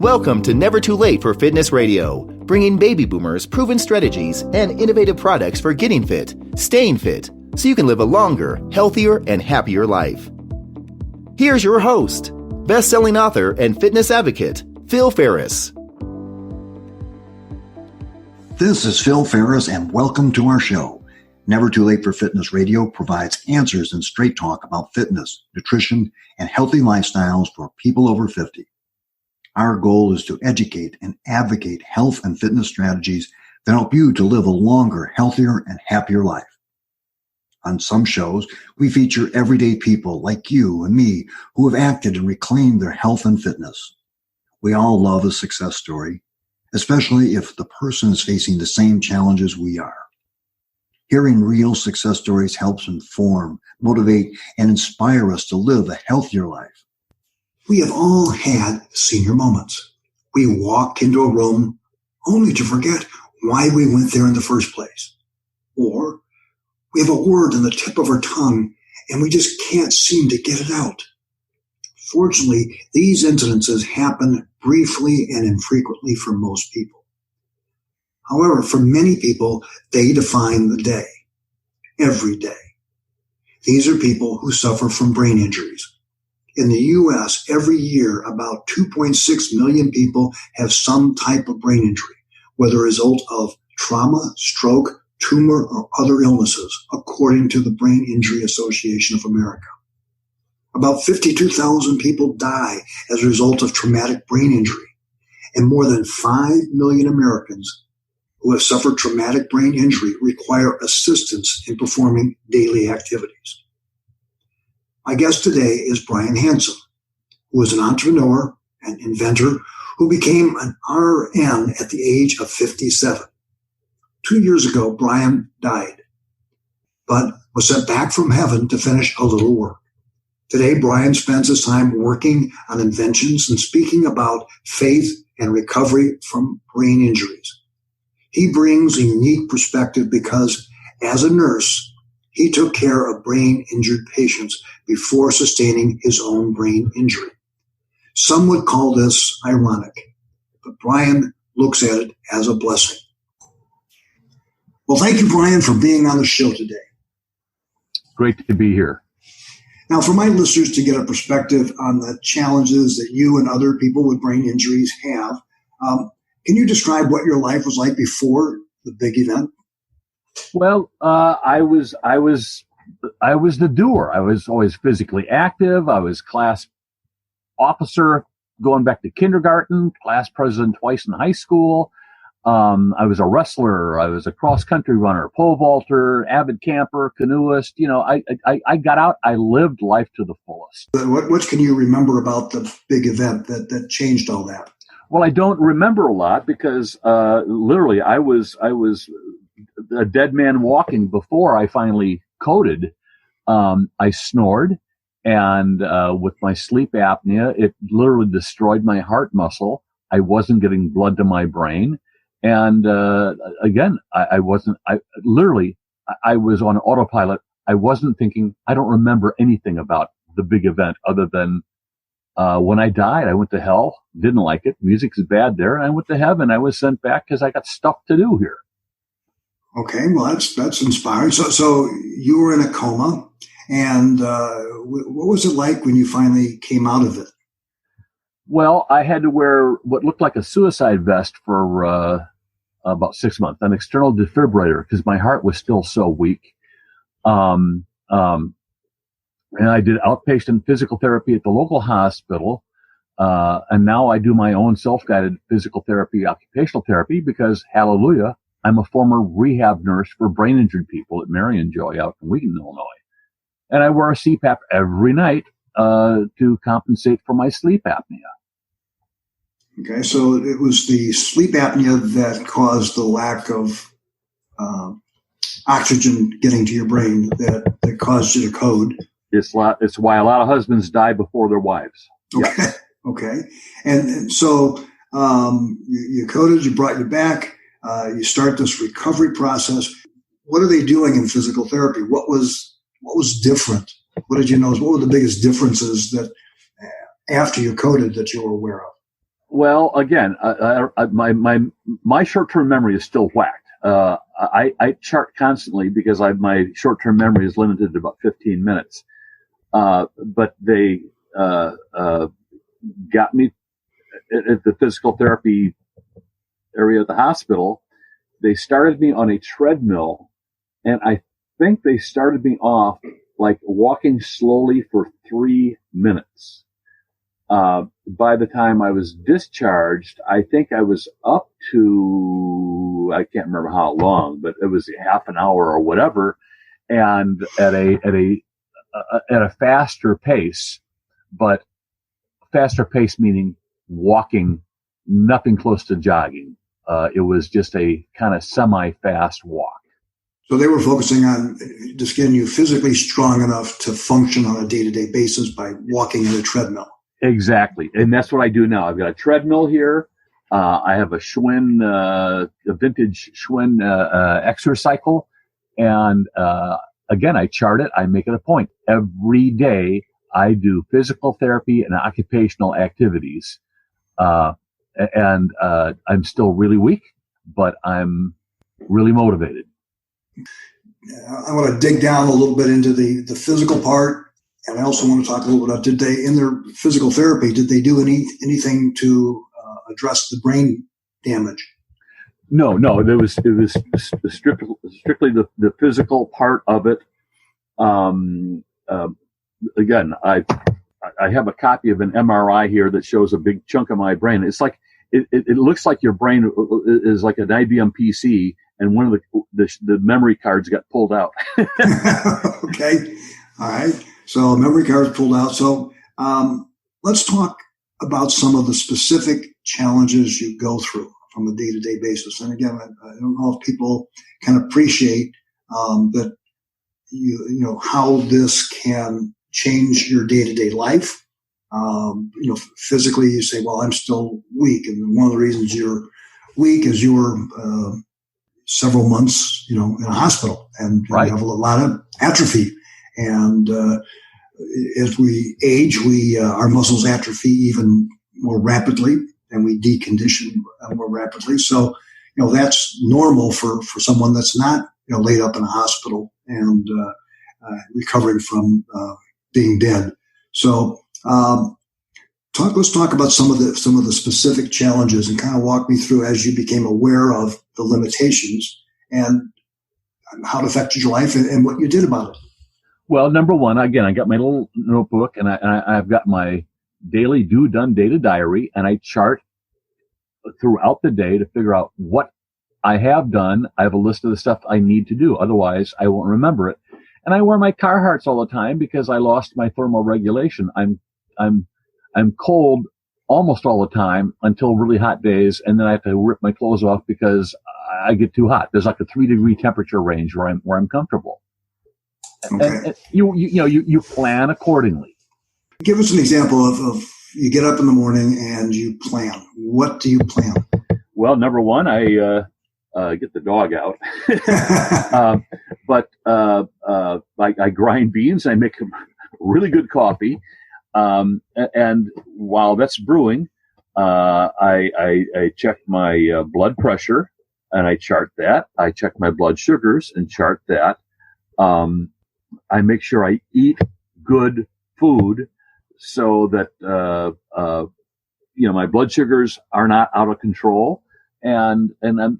Welcome to Never Too Late for Fitness Radio, bringing baby boomers proven strategies and innovative products for getting fit, staying fit, so you can live a longer, healthier, and happier life. Here's your host, best-selling author and fitness advocate, Phil Ferris. This is Phil Ferris, and welcome to our show. Never Too Late for Fitness Radio provides answers and straight talk about fitness, nutrition, and healthy lifestyles for people over 50. Our goal is to educate and advocate health and fitness strategies that help you to live a longer, healthier, and happier life. On some shows, we feature everyday people like you and me who have acted and reclaimed their health and fitness. We all love a success story, especially if the person is facing the same challenges we are. Hearing real success stories helps inform, motivate, and inspire us to live a healthier life. We have all had senior moments. We walk into a room only to forget why we went there in the first place. Or we have a word on the tip of our tongue and we just can't seem to get it out. Fortunately, these incidences happen briefly and infrequently for most people. However, for many people, they define the day, every day. These are people who suffer from brain injuries. In the U.S., every year, about 2.6 million people have some type of brain injury, whether a result of trauma, stroke, tumor, or other illnesses, according to the Brain Injury Association of America. About 52,000 people die as a result of traumatic brain injury, and more than 5 million Americans who have suffered traumatic brain injury require assistance in performing daily activities. My guest today is Brian Hanson, who is an entrepreneur and inventor who became an RN at the age of 57. 2 years ago, Brian died, but was sent back from heaven to finish a little work. Today, Brian spends his time working on inventions and speaking about faith and recovery from brain injuries. He brings a unique perspective because, as a nurse, he took care of brain-injured patients before sustaining his own brain injury. Some would call this ironic, but Brian looks at it as a blessing. Well, thank you, Brian, for being on the show today. Great to be here. Now, for my listeners to get a perspective on the challenges that you and other people with brain injuries have, can you describe what your life was like before the big event? Well, I was the doer. I was always physically active. I was class officer going back to kindergarten, class president twice in high school. I was a wrestler. I was a cross-country runner, pole vaulter, avid camper, canoeist. You know, I got out. I lived life to the fullest. What can you remember about the big event that changed all that? Well, I don't remember a lot because literally I was a dead man walking before I finally coded. I snored, and with my sleep apnea, it literally destroyed my heart muscle. I wasn't getting blood to my brain. And again, I was on autopilot. I wasn't thinking. I don't remember anything about the big event other than when I died, I went to hell, didn't like it. Music is bad there. And I went to heaven. I was sent back because I got stuff to do here. Okay, well, that's inspiring. So you were in a coma, and what was it like when you finally came out of it? Well, I had to wear what looked like a suicide vest for about 6 months, an external defibrillator, because my heart was still so weak. And I did outpatient physical therapy at the local hospital. And now I do my own self-guided physical therapy, occupational therapy, because, hallelujah, I'm a former rehab nurse for brain injured people at Marion Joy out in Wheaton, Illinois. And I wear a CPAP every night to compensate for my sleep apnea. Okay, so it was the sleep apnea that caused the lack of oxygen getting to your brain that caused you to code. It's why a lot of husbands die before their wives. Okay, yeah. Okay. And so you coded, you brought you back, you start this recovery process. What are they doing in physical therapy? What was different? What did you notice? What were the biggest differences that after you coded that you were aware of? Well, again, my short-term memory is still whacked. I chart constantly because my short-term memory is limited to about 15 minutes. But they got me at the physical therapy area at the hospital. They started me on a treadmill, and I think they started me off like walking slowly for 3 minutes. By the time I was discharged, I think I was up to, I can't remember how long, but it was half an hour or whatever, and at a faster pace, but faster pace meaning walking, nothing close to jogging. It was just a kind of semi-fast walk. So they were focusing on just getting you physically strong enough to function on a day-to-day basis by walking in a treadmill. Exactly. And that's what I do now. I've got a treadmill here. I have a Schwinn, a vintage Schwinn exercycle. And again, I chart it. I make it a point. Every day I do physical therapy and occupational activities. And I'm still really weak, but I'm really motivated. I want to dig down a little bit into the physical part. And I also want to talk a little bit about, did they, in their physical therapy, did they do anything to address the brain damage? No, it was strictly the physical part of it. Again, I have a copy of an MRI here that shows a big chunk of my brain. It's like it looks like your brain is like an IBM PC, and one of the memory cards got pulled out. Okay, all right. So memory cards pulled out. So let's talk about some of the specific challenges you go through from a day-to-day basis. And again, I don't know if people can appreciate that you know how this can change your day-to-day life. Physically, you say, "Well, I'm still weak," and one of the reasons you're weak is you were several months, in a hospital, and right. You have a lot of atrophy. And as we age, our muscles atrophy even more rapidly, and we decondition more rapidly. So, that's normal for someone that's not, laid up in a hospital and recovering from being dead. So, let's talk about some of the specific challenges and kind of walk me through as you became aware of the limitations and how it affected your life and what you did about it. Well, number one, again, I got my little notebook and I've got my daily done data diary, and I chart throughout the day to figure out what I have done. I have a list of the stuff I need to do. Otherwise, I won't remember it. And I wear my Carhartts all the time because I lost my thermal regulation. I'm cold almost all the time until really hot days, and then I have to rip my clothes off because I get too hot. There's like a 3-degree temperature range where I'm comfortable. Okay. And you plan accordingly. Give us an example of you get up in the morning and you plan. What do you plan? Well, number one, I get the dog out, but I grind beans. I make really good coffee, and while that's brewing, I check my blood pressure and I chart that. I check my blood sugars and chart that. I make sure I eat good food so that, my blood sugars are not out of control. And I'm,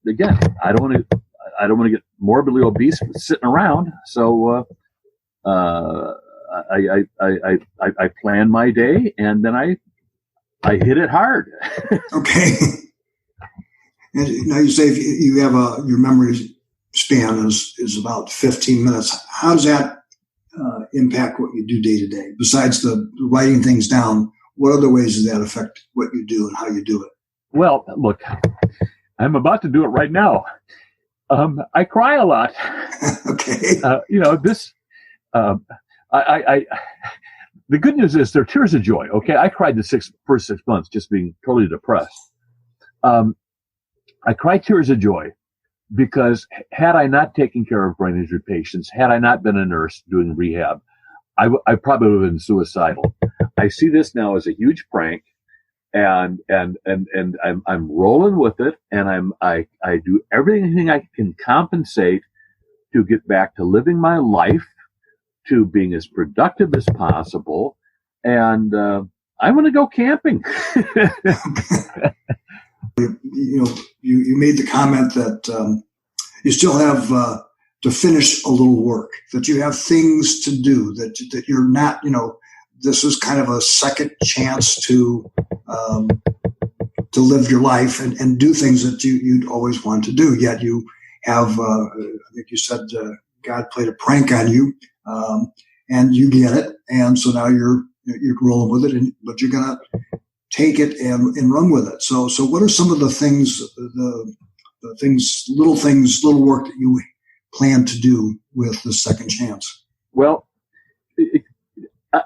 again, I don't want to get morbidly obese sitting around. So, I plan my day and then I hit it hard. Okay. And now you say if you have your memory span is about 15 minutes. How does that impact what you do day to day? Besides the writing things down, what other ways does that affect what you do and how you do it? Well, look, I'm about to do it right now. I cry a lot. Okay. The good news is they're tears of joy. Okay. I cried the first 6 months just being totally depressed. I cried tears of joy because had I not taken care of brain injury patients, had I not been a nurse doing rehab, I probably would have been suicidal. I see this now as a huge prank, and I'm rolling with it, and I do everything I can compensate to get back to living my life, to being as productive as possible, and I'm going to go camping. You made the comment that you still have to finish a little work, that you have things to do, that you're not, this is kind of a second chance to live your life and do things that you'd always wanted to do. Yet you have, I think you said, God played a prank on you, and you get it, and so now you're rolling with it, but you're gonna take it and run with it. So what are some of the things, little work that you plan to do with the second chance? Well,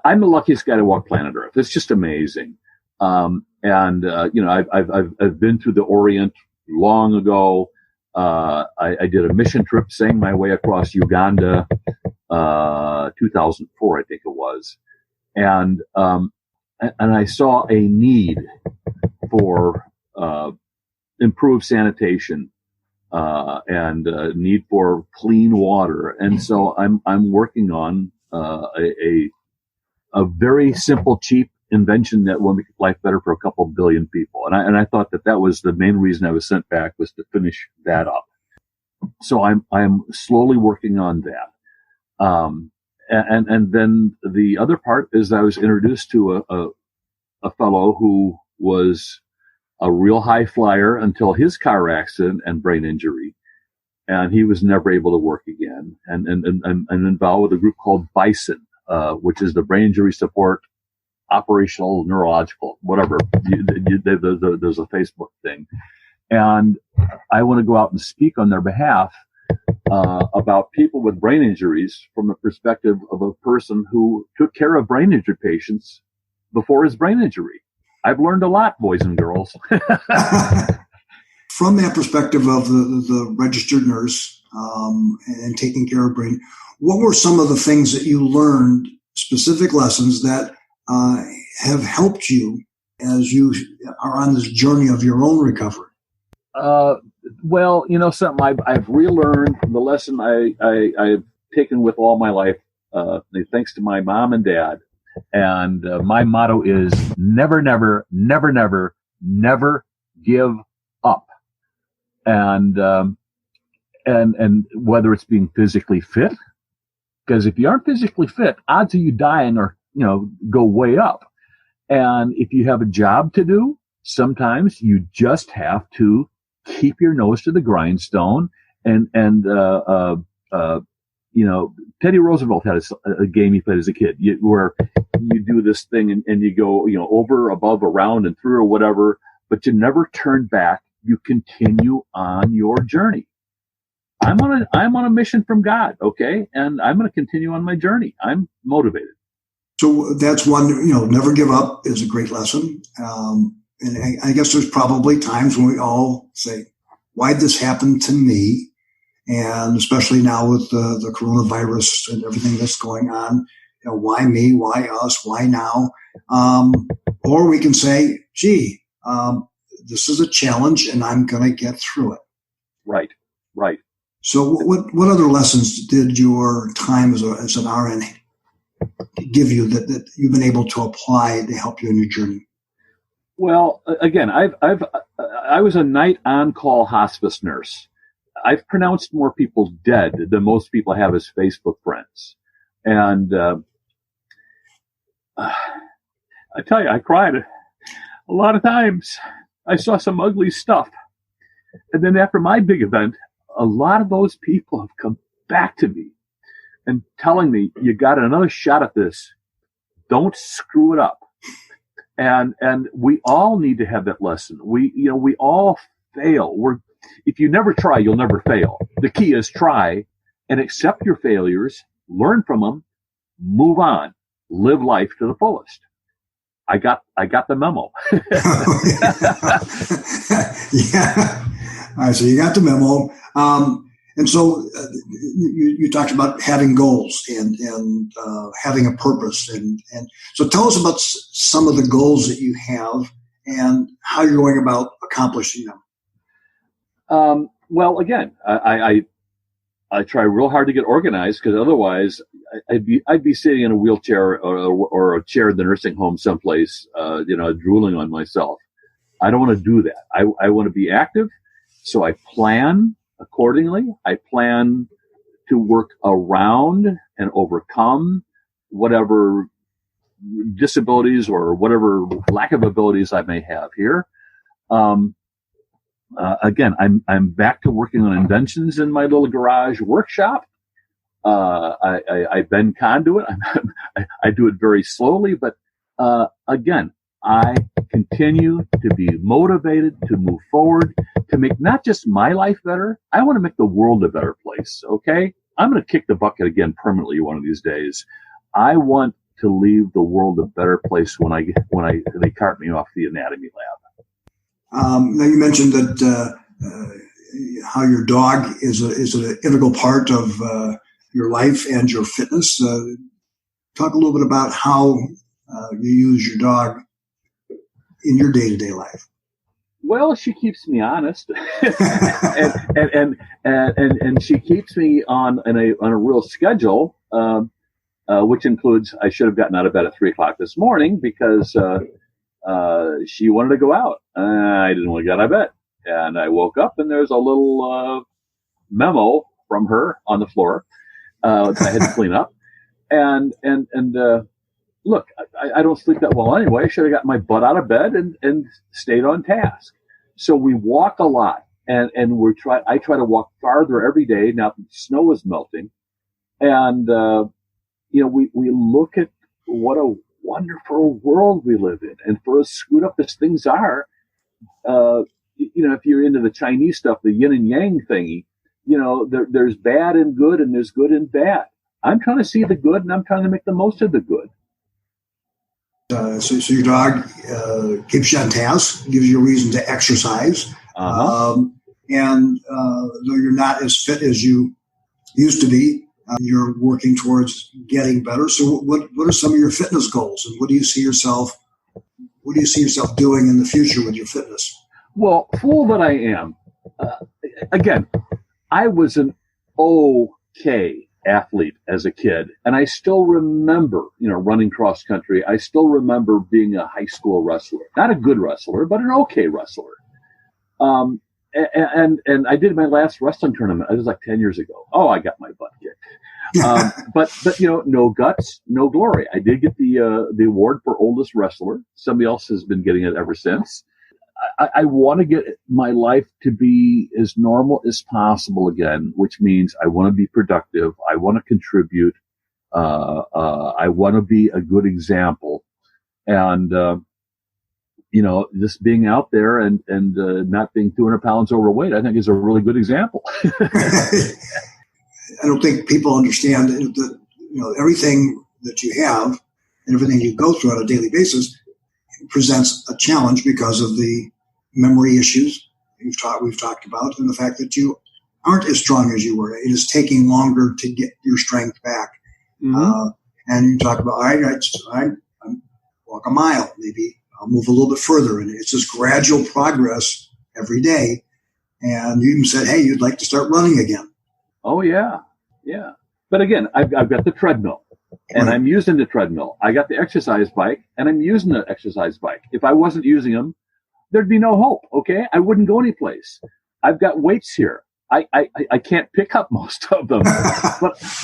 I'm the luckiest guy to walk planet Earth. It's just amazing. I've been through the Orient long ago. I did a mission trip, sang my way across Uganda, 2004, I think it was. And I saw a need for improved sanitation and need for clean water, and so I'm working on a very simple, cheap invention that will make life better for a couple billion people. And I thought that was the main reason I was sent back, was to finish that up. So I'm slowly working on that. And then the other part is I was introduced to a fellow who was a real high flyer until his car accident and brain injury. And he was never able to work again. And involved with a group called Bison, which is the Brain Injury Support Operational Neurological, whatever. There's a Facebook thing. And I want to go out and speak on their behalf about people with brain injuries from the perspective of a person who took care of brain injury patients before his brain injury. I've learned a lot, boys and girls. From that perspective of the registered nurse and taking care of brain, what were some of the things that you learned, specific lessons that have helped you as you are on this journey of your own recovery? Well, something I've relearned the lesson I've taken with all my life, thanks to my mom and dad. And my motto is never, never, never, never, never give up. And whether it's being physically fit, because if you aren't physically fit, odds of you dying are, go way up. And if you have a job to do, sometimes you just have to keep your nose to the grindstone. Teddy Roosevelt had a game he played as a kid where you do this thing and you go, over, above, around, and through or whatever, but you never turn back. You continue on your journey. I'm on a mission from God, okay? And I'm going to continue on my journey. I'm motivated. So that's one, never give up is a great lesson. And I guess there's probably times when we all say, why'd this happen to me? And especially now with the coronavirus and everything that's going on, why me? Why us? Why now? Or we can say, gee, this is a challenge and I'm going to get through it. Right. So what other lessons did your time as an RN give you that you've been able to apply to help you in your journey? Well, again, I was a night on-call hospice nurse. I've pronounced more people dead than most people have as Facebook friends. And I tell you, I cried a lot of times. I saw some ugly stuff. And then after my big event, a lot of those people have come back to me and telling me, you got another shot at this. Don't screw it up. And we all need to have that lesson. We all fail. If you never try, you'll never fail. The key is try and accept your failures, learn from them, move on, live life to the fullest. I got the memo. Yeah. All right. So you got the memo. And so you talked about having goals and having a purpose. And so tell us about some of the goals that you have and how you're going about accomplishing them? Well, again, I try real hard to get organized, because otherwise I'd be sitting in a wheelchair or a chair in the nursing home someplace, drooling on myself. I don't want to do that. I want to be active, so I plan accordingly. I plan to work around and overcome whatever disabilities or whatever lack of abilities I may have here. Again, I'm back to working on inventions in my little garage workshop. I bend conduit. I do it very slowly, but again, I continue to be motivated to move forward, to make not just my life better. I want to make the world a better place. Okay, I'm going to kick the bucket again permanently one of these days. I want to leave the world a better place when they cart me off the anatomy lab. Now you mentioned that how your dog is an integral part of your life and your fitness. Talk a little bit about how you use your dog in your day-to-day life. Well, she keeps me honest, and she keeps me on a real schedule, which includes I should have gotten out of bed at 3:00 this morning because she wanted to go out. I didn't want to get out of bed, and I woke up and there's a little memo from her on the floor that I had to clean up, and look, I don't sleep that well anyway. I should have got my butt out of bed and stayed on task. So we walk a lot, and I try to walk farther every day. Now the snow is melting, and we look at what a wonderful world we live in, and for as screwed up as things are, if you're into the Chinese stuff, the yin and yang thingy, there's bad and good, and there's good and bad. I'm trying to see the good, and I'm trying to make the most of the good. So your dog keeps you on task, gives you a reason to exercise. And though you're not as fit as you used to be, you're working towards getting better. So what are some of your fitness goals, and what do you see yourself doing in the future with your fitness? Well, fool that I am. Again, I was an okay athlete as a kid, and I still remember, running cross country. I still remember being a high school wrestler, not a good wrestler, but an okay wrestler. And I did my last wrestling tournament. It was like 10 years ago. Oh, I got my butt kicked. But no guts, no glory. I did get the award for oldest wrestler. Somebody else has been getting it ever since. I want to get my life to be as normal as possible again, which means I want to be productive. I want to contribute. I want to be a good example. And, just being out there and not being 200 pounds overweight, I think is a really good example. I don't think people understand that, everything that you have and everything you go through on a daily basis presents a challenge because of the memory issues we've talked about, and the fact that you aren't as strong as you were. It is taking longer to get your strength back. Mm-hmm. And you talk about, I walk a mile, maybe I'll move a little bit further, and it's just gradual progress every day. And you even said, hey, you'd like to start running again. Oh yeah. But again, I've got the treadmill. And I'm using the treadmill. I got the exercise bike, and I'm using the exercise bike. If I wasn't using them, there'd be no hope, okay? I wouldn't go anyplace. I've got weights here. I can't pick up most of them.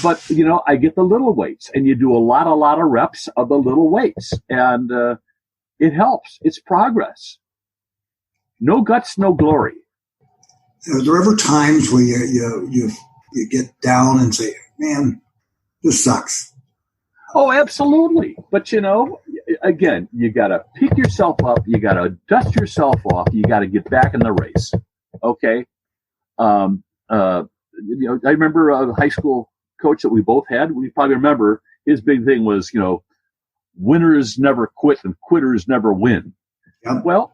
but I get the little weights, and you do a lot of reps of the little weights. And it helps. It's progress. No guts, no glory. Are there ever times where you get down and say, man, this sucks? Oh, absolutely. But, again, you got to pick yourself up. You got to dust yourself off. You got to get back in the race. Okay. I remember a high school coach that we both had. We probably remember his big thing was, winners never quit and quitters never win. Yep. Well,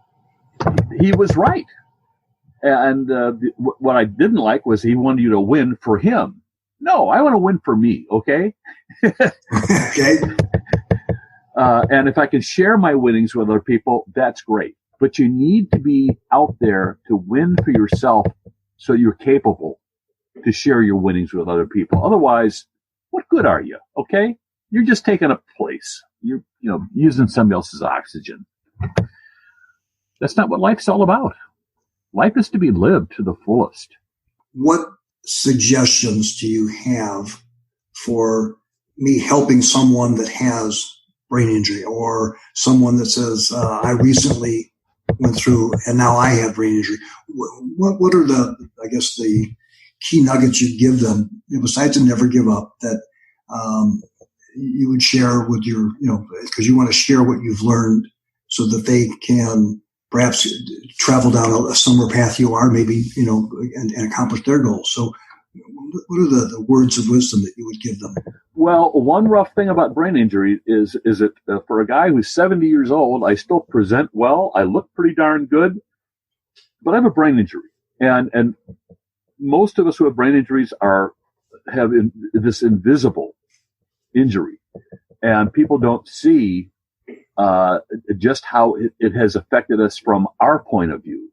he was right. And what I didn't like was he wanted you to win for him. No, I want to win for me, okay? Okay. And if I can share my winnings with other people, that's great. But you need to be out there to win for yourself so you're capable to share your winnings with other people. Otherwise, what good are you? Okay? You're just taking up place. You're, using somebody else's oxygen. That's not what life's all about. Life is to be lived to the fullest. What suggestions do you have for me helping someone that has brain injury, or someone that says, I recently went through and now I have brain injury? What are the key nuggets you'd give them, besides to never give up, that you would share with your, because you want to share what you've learned so that they can perhaps travel down a similar path you are, maybe, and accomplish their goals. So what are the words of wisdom that you would give them? Well, one rough thing about brain injury is that for a guy who's 70 years old, I still present well. I look pretty darn good, but I have a brain injury. And most of us who have brain injuries have this invisible injury, and people don't see just how it has affected us from our point of view.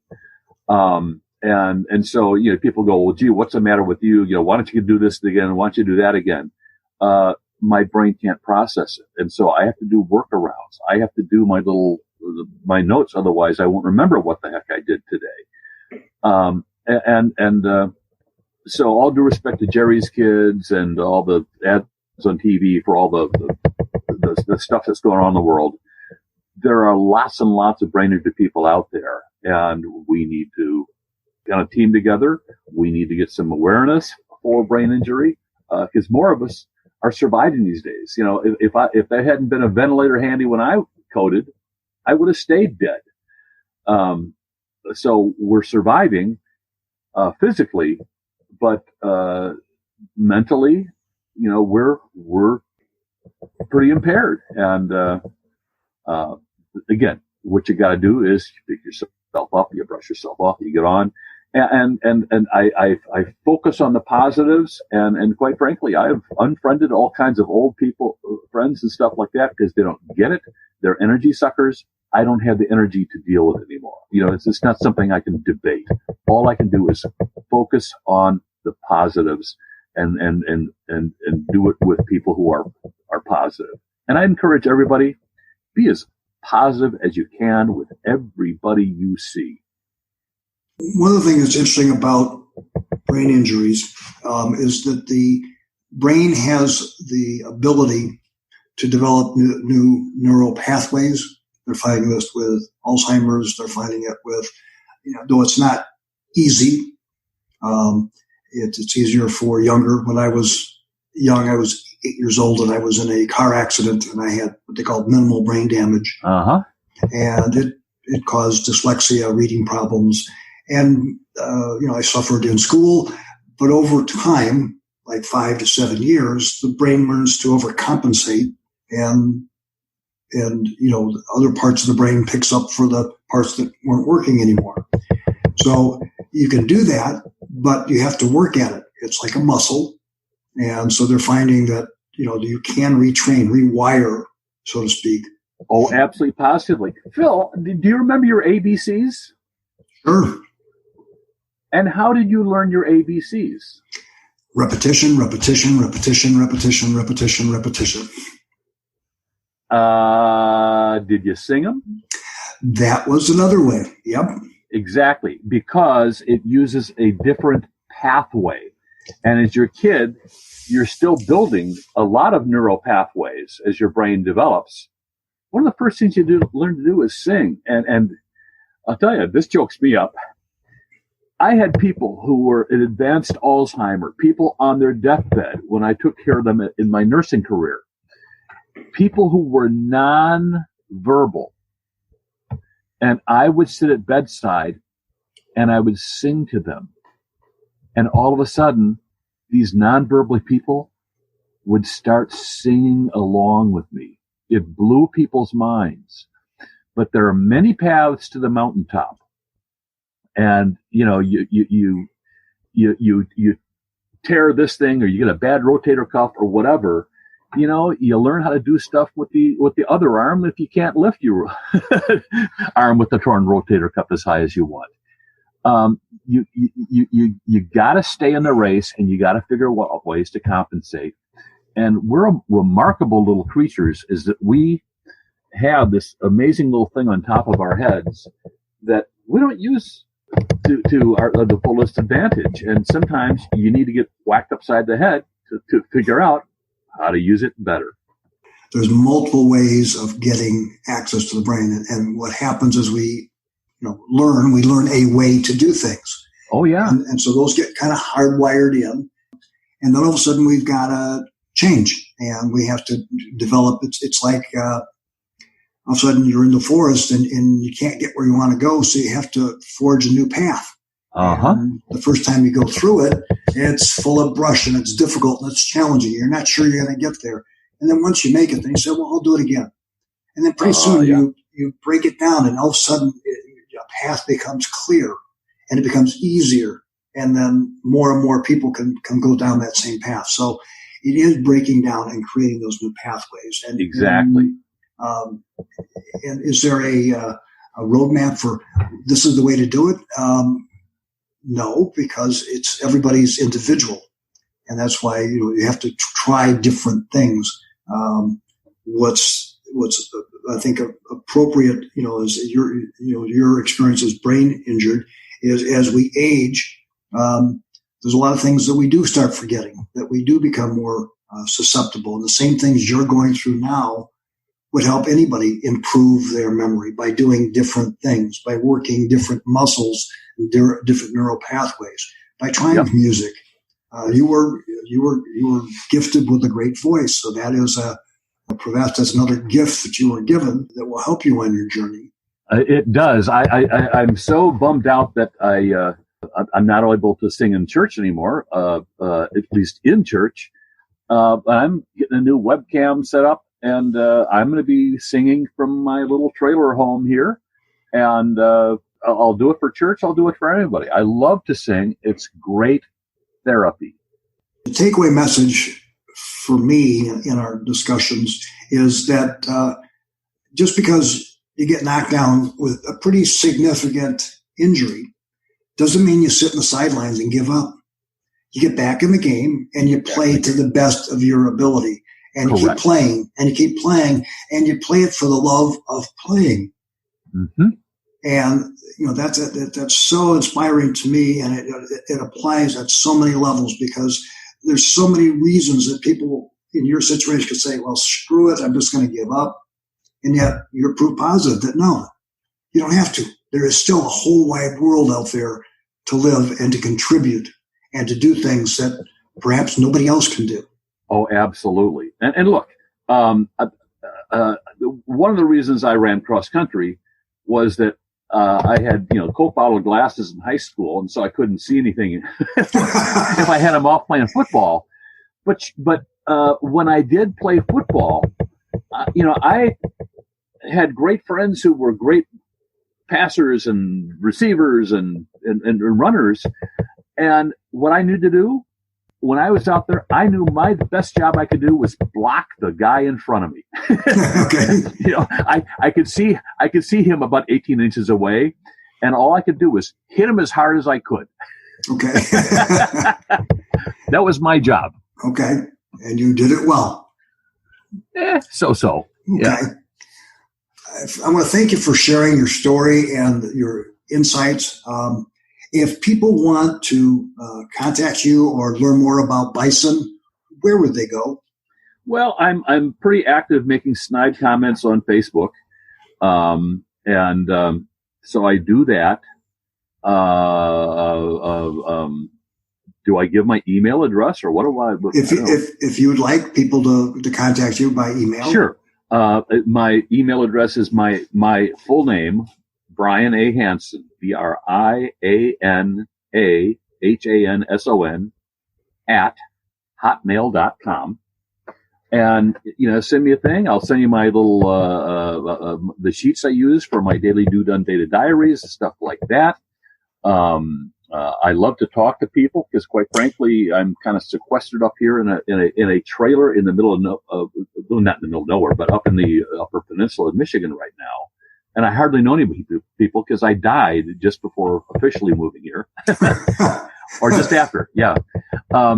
And so, people go, well, gee, what's the matter with you? Why don't you do this again? Why don't you do that again? My brain can't process it. And so I have to do workarounds. I have to do my notes. Otherwise I won't remember what the heck I did today. So all due respect to Jerry's Kids and all the ads on TV for all the stuff that's going on in the world, there are lots and lots of brain injured people out there, and we need to get a team together. We need to get some awareness for brain injury, because more of us are surviving these days. If there hadn't been a ventilator handy when I coded, I would have stayed dead. So we're surviving physically, but mentally, we're pretty impaired. And again, what you got to do is you pick yourself up, you brush yourself off, you get on. And I focus on the positives, and quite frankly, I've unfriended all kinds of old people, friends and stuff like that, because they don't get it. They're energy suckers. I don't have the energy to deal with it anymore. It's not something I can debate. All I can do is focus on the positives and do it with people who are positive. And I encourage everybody, be as positive as you can with everybody you see. One of the things that's interesting about brain injuries is that the brain has the ability to develop new neural pathways. They're finding this with Alzheimer's. They're finding it with, though it's not easy, it's easier for younger. When I was young, I was 8 years old, and I was in a car accident, and I had what they called minimal brain damage. Uh-huh. And it caused dyslexia, reading problems. And, I suffered in school, but over time, like 5 to 7 years, the brain learns to overcompensate, and other parts of the brain picks up for the parts that weren't working anymore. So you can do that, but you have to work at it. It's like a muscle. And so they're finding that, you can retrain, rewire, so to speak. Oh, absolutely, positively. Phil, do you remember your ABCs? Sure. And how did you learn your ABCs? Repetition, repetition, repetition, repetition, repetition, repetition. Did you sing them? That was another way. Yep. Exactly, because it uses a different pathway. And as your kid, you're still building a lot of neural pathways as your brain develops. One of the first things you learn to do is sing. And I'll tell you, this chokes me up. I had people who were in advanced Alzheimer, people on their deathbed when I took care of them in my nursing career, people who were non-verbal. And I would sit at bedside and I would sing to them. And all of a sudden, these non-verbal people would start singing along with me. It blew people's minds. But there are many paths to the mountaintop. And, you tear this thing, or you get a bad rotator cuff or whatever, you learn how to do stuff with the other arm if you can't lift your arm with the torn rotator cuff as high as you want. You got to stay in the race, and you got to figure out ways to compensate. And we're remarkable little creatures, is that we have this amazing little thing on top of our heads that we don't use to the fullest advantage. And sometimes you need to get whacked upside the head to figure out how to use it better. There's multiple ways of getting access to the brain. And what happens is we learn a way to do things. Oh, yeah. And so those get kind of hardwired in. And then all of a sudden we've got to change, and we have to develop. It's like all of a sudden you're in the forest and you can't get where you want to go, so you have to forge a new path. And the first time you go through it, it's full of brush and it's difficult and it's challenging. You're not sure you're going to get there. And then once you make it, then you say, well, I'll do it again. And then pretty soon you break it down, and all of a sudden a path becomes clear and it becomes easier. And then more and more people can go down that same path. So it is breaking down and creating those new pathways. And exactly. And is there a roadmap for this is the way to do it? No, because it's everybody's individual, and that's why you have to try different things. What's I think appropriate, as your experience as brain injured is as we age. There's a lot of things that we do start forgetting, that we do become more susceptible. And the same things you're going through now would help anybody improve their memory by doing different things, by working different muscles and different neural pathways, by trying music. You were gifted with a great voice, so that is that's another gift that you were given that will help you on your journey. It does. I'm so bummed out that I'm not able to sing in church anymore, at least in church. But I'm getting a new webcam set up, and I'm going to be singing from my little trailer home here. And I'll do it for church. I'll do it for anybody. I love to sing. It's great therapy. The takeaway message for me in our discussions is that just because you get knocked down with a pretty significant injury doesn't mean you sit in the sidelines and give up. You get back in the game and you play to the best of your ability, and you keep playing and you keep playing, and you play it for the love of playing. Mm-hmm. And that's so inspiring to me, and it applies at so many levels, because there's so many reasons that people in your situation could say, well, screw it, I'm just going to give up. And yet you're proof positive that no, you don't have to. There is still a whole wide world out there to live and to contribute and to do things that perhaps nobody else can do. Oh, absolutely. And look, one of the reasons I ran cross country was that I had, Coke bottle glasses in high school, and so I couldn't see anything if I had them off playing football. But when I did play football, I had great friends who were great passers and receivers and runners. And what I knew to do when I was out there, I knew my best job I could do was block the guy in front of me. Okay. I could see him about 18 inches away, and all I could do was hit him as hard as I could. Okay. That was my job. Okay. And you did it well. So. Okay. Yeah. I want to thank you for sharing your story and your insights. If people want to contact you or learn more about Bison, where would they go? Well, I'm pretty active making snide comments on Facebook, and so I do that. Do I give my email address, or what do I? If you would like people to contact you by email, sure. My email address is my full name, Brian A. Hanson, BrianAHanson @hotmail.com. And, send me a thing. I'll send you my little, the sheets I use for my daily do done data diaries and stuff like that. I love to talk to people because, quite frankly, I'm kind of sequestered up here in a trailer in the middle of not in the middle of nowhere, but up in the Upper Peninsula of Michigan right now. And I hardly know any people because I died just before officially moving here, or just after. Yeah, I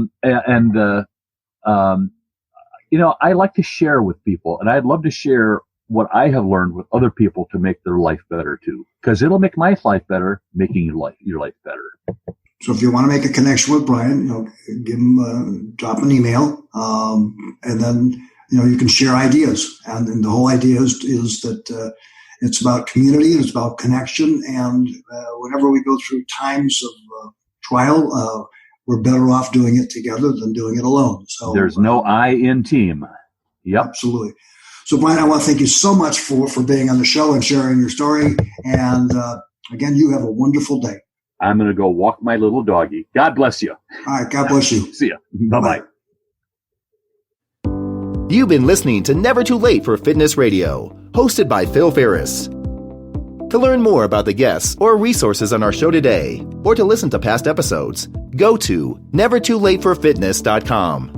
like to share with people, and I'd love to share what I have learned with other people to make their life better too, because it'll make my life better, making your life better. So if you want to make a connection with Brian, give him, drop an email, and then, you can share ideas. And the whole idea is that, it's about community and it's about connection. And, whenever we go through times of, trial, we're better off doing it together than doing it alone. So there's no I in team. Yep. Absolutely. So, Brian, I want to thank you so much for being on the show and sharing your story. And again, you have a wonderful day. I'm going to go walk my little doggy. God bless you. All right. God bless you. See ya. Bye-bye. You've been listening to Never Too Late for Fitness Radio, hosted by Phil Ferris. To learn more about the guests or resources on our show today, or to listen to past episodes, go to nevertoolateforfitness.com.